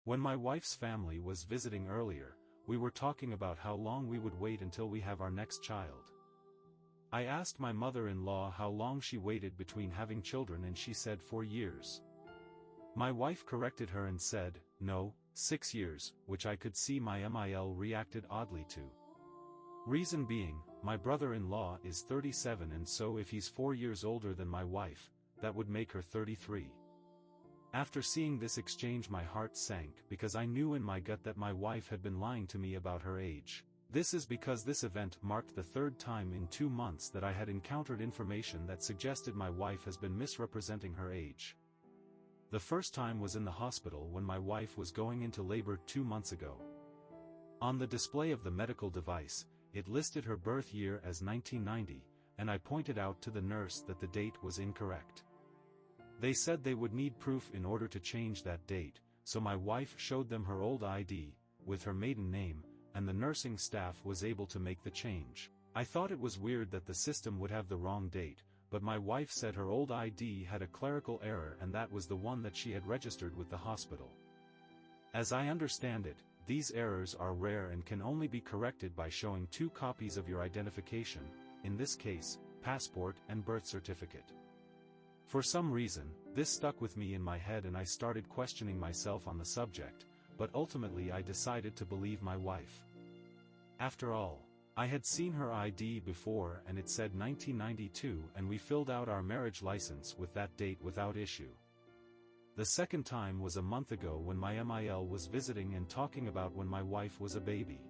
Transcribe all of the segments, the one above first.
When my wife's family was visiting earlier, we were talking about how long we would wait until we have our next child. I asked my mother-in-law how long she waited between having children and she said 4 years. My wife corrected her and said, no, 6 years, which I could see my MIL reacted oddly to. Reason being, my brother-in-law is 37 and so if he's 4 years older than my wife, that would make her 33. After seeing this exchange my heart sank because I knew in my gut that my wife had been lying to me about her age. This is because this event marked the third time in 2 months that I had encountered information that suggested my wife has been misrepresenting her age. The first time was in the hospital when my wife was going into labor 2 months ago. On the display of the medical device, it listed her birth year as 1990, and I pointed out to the nurse that the date was incorrect. They said they would need proof in order to change that date, so my wife showed them her old ID, with her maiden name, and the nursing staff was able to make the change. I thought it was weird that the system would have the wrong date, but my wife said her old ID had a clerical error and that was the one that she had registered with the hospital. As I understand it, these errors are rare and can only be corrected by showing 2 copies of your identification, in this case, passport and birth certificate. For some reason, this stuck with me in my head and I started questioning myself on the subject, but ultimately I decided to believe my wife. After all, I had seen her ID before and it said 1992 and we filled out our marriage license with that date without issue. The second time was a month ago when my MIL was visiting and talking about when my wife was a baby.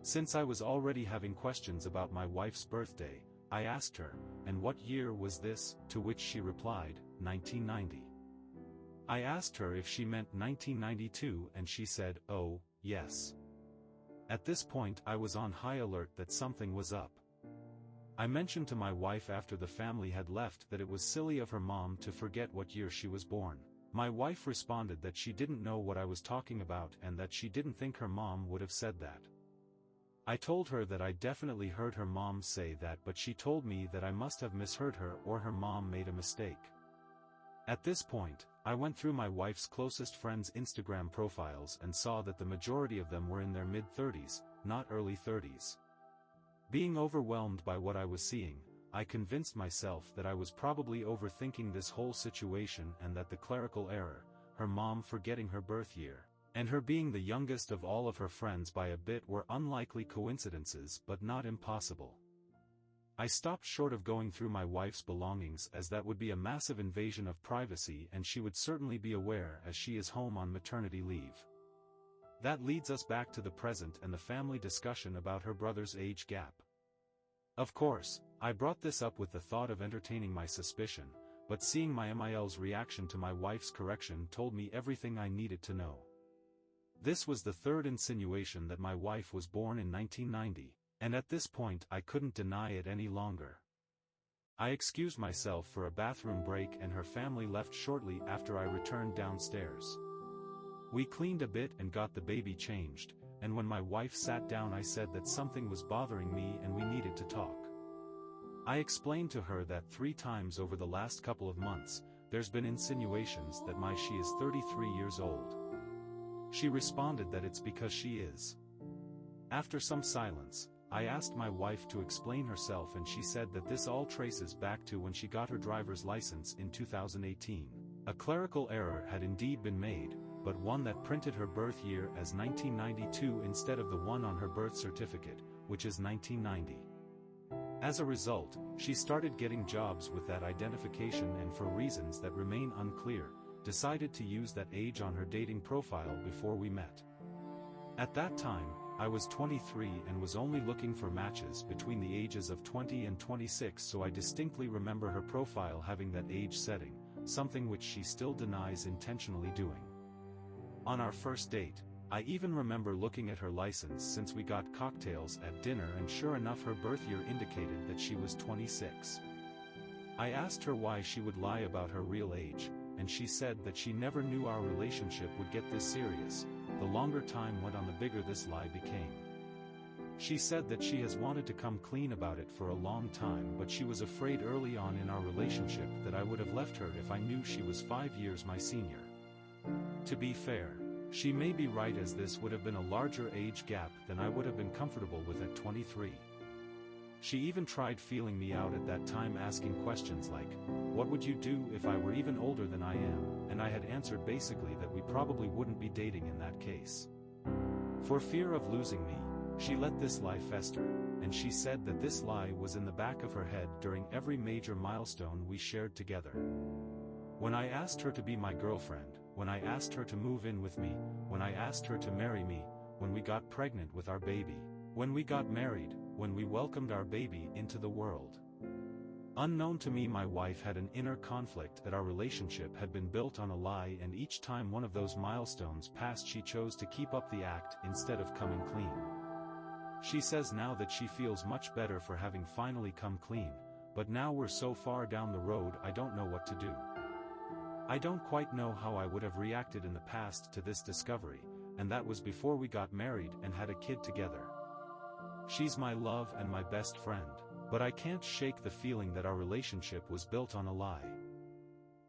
Since I was already having questions about my wife's birthday, I asked her, and what year was this, to which she replied, 1990. I asked her if she meant 1992 and she said, oh, yes. At this point I was on high alert that something was up. I mentioned to my wife after the family had left that it was silly of her mom to forget what year she was born. My wife responded that she didn't know what I was talking about and that she didn't think her mom would have said that. I told her that I definitely heard her mom say that, but she told me that I must have misheard her or her mom made a mistake. At this point, I went through my wife's closest friends' Instagram profiles and saw that the majority of them were in their mid-30s, not early 30s. Being overwhelmed by what I was seeing, I convinced myself that I was probably overthinking this whole situation and that the clerical error, her mom forgetting her birth year, and her being the youngest of all of her friends by a bit were unlikely coincidences but not impossible. I stopped short of going through my wife's belongings as that would be a massive invasion of privacy and she would certainly be aware as she is home on maternity leave. That leads us back to the present and the family discussion about her brother's age gap. Of course, I brought this up with the thought of entertaining my suspicion, but seeing my MIL's reaction to my wife's correction told me everything I needed to know. This was the third insinuation that my wife was born in 1990, and at this point I couldn't deny it any longer. I excused myself for a bathroom break and her family left shortly after I returned downstairs. We cleaned a bit and got the baby changed, and when my wife sat down I said that something was bothering me and we needed to talk. I explained to her that 3 times over the last couple of months, there's been insinuations that she is 33 years old. She responded that it's because she is. After some silence, I asked my wife to explain herself and she said that this all traces back to when she got her driver's license in 2018. A clerical error had indeed been made, but one that printed her birth year as 1992 instead of the one on her birth certificate, which is 1990. As a result, she started getting jobs with that identification and for reasons that remain unclear, decided to use that age on her dating profile before we met. At that time, I was 23 and was only looking for matches between the ages of 20 and 26, so I distinctly remember her profile having that age setting, something which she still denies intentionally doing. On our first date, I even remember looking at her license since we got cocktails at dinner and sure enough her birth year indicated that she was 26. I asked her why she would lie about her real age, and she said that she never knew our relationship would get this serious. The longer time went on the bigger this lie became. She said that she has wanted to come clean about it for a long time but she was afraid early on in our relationship that I would have left her if I knew she was 5 years my senior. To be fair, She may be right, as this would have been a larger age gap than I would have been comfortable with at 23. She even tried feeling me out at that time, asking questions like, "What would you do if I were even older than I am?" And I had answered basically that we probably wouldn't be dating in that case. For fear of losing me, she let this lie fester, and she said that this lie was in the back of her head during every major milestone we shared together. When I asked her to be my girlfriend, when I asked her to move in with me, when I asked her to marry me, when we got pregnant with our baby, when we got married, when we welcomed our baby into the world. Unknown to me, my wife had an inner conflict that our relationship had been built on a lie, and each time one of those milestones passed, she chose to keep up the act instead of coming clean. She says now that she feels much better for having finally come clean, but now we're so far down the road I don't know what to do. I don't quite know how I would have reacted in the past to this discovery, and that was before we got married and had a kid together. She's my love and my best friend, but I can't shake the feeling that our relationship was built on a lie.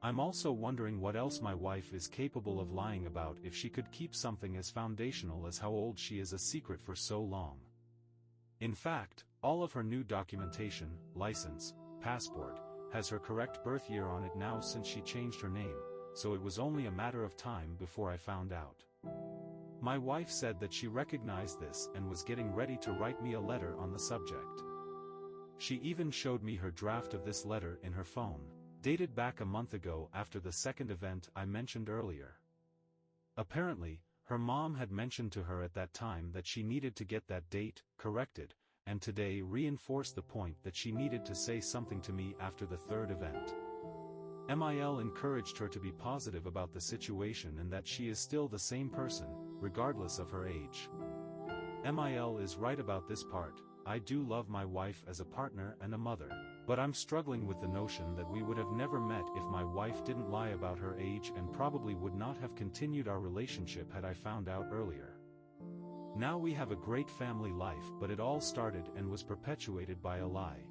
I'm also wondering what else my wife is capable of lying about if she could keep something as foundational as how old she is a secret for so long. In fact, all of her new documentation, license, passport, has her correct birth year on it now since she changed her name, so it was only a matter of time before I found out. My wife said that she recognized this and was getting ready to write me a letter on the subject. She even showed me her draft of this letter in her phone, dated back a month ago after the second event I mentioned earlier. Apparently, her mom had mentioned to her at that time that she needed to get that date corrected, and today reinforced the point that she needed to say something to me after the third event. MIL encouraged her to be positive about the situation and that she is still the same person, regardless of her age. MIL is right about this part. I do love my wife as a partner and a mother, but I'm struggling with the notion that we would have never met if my wife didn't lie about her age, and probably would not have continued our relationship had I found out earlier. Now we have a great family life, but it all started and was perpetuated by a lie.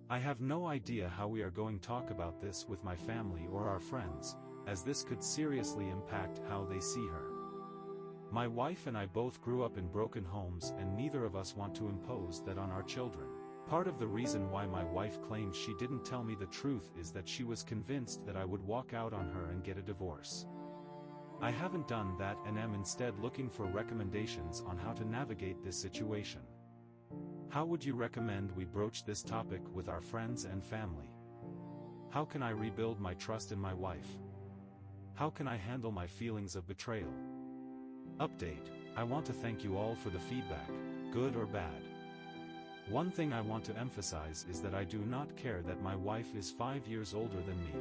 I have no idea how we are going to talk about this with my family or our friends, as this could seriously impact how they see her. My wife and I both grew up in broken homes, and neither of us want to impose that on our children. Part of the reason why my wife claims she didn't tell me the truth is that she was convinced that I would walk out on her and get a divorce. I haven't done that and am instead looking for recommendations on how to navigate this situation. How would you recommend we broach this topic with our friends and family? How can I rebuild my trust in my wife? How can I handle my feelings of betrayal? Update: I want to thank you all for the feedback, good or bad. One thing I want to emphasize is that I do not care that my wife is 5 years older than me.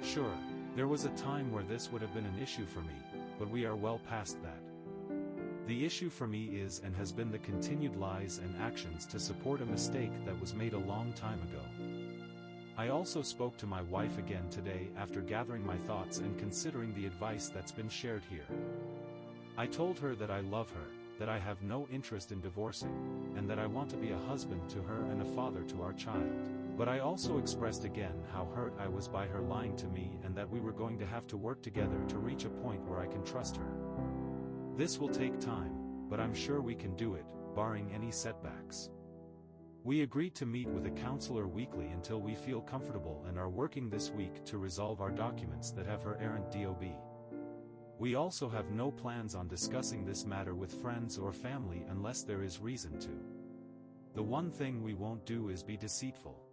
Sure, there was a time where this would have been an issue for me, but we are well past that. The issue for me is and has been the continued lies and actions to support a mistake that was made a long time ago. I also spoke to my wife again today after gathering my thoughts and considering the advice that's been shared here. I told her that I love her, that I have no interest in divorcing, and that I want to be a husband to her and a father to our child. But I also expressed again how hurt I was by her lying to me, and that we were going to have to work together to reach a point where I can trust her. This will take time, but I'm sure we can do it, barring any setbacks. We agreed to meet with a counselor weekly until we feel comfortable, and are working this week to resolve our documents that have her errant DOB. We also have no plans on discussing this matter with friends or family unless there is reason to. The one thing we won't do is be deceitful.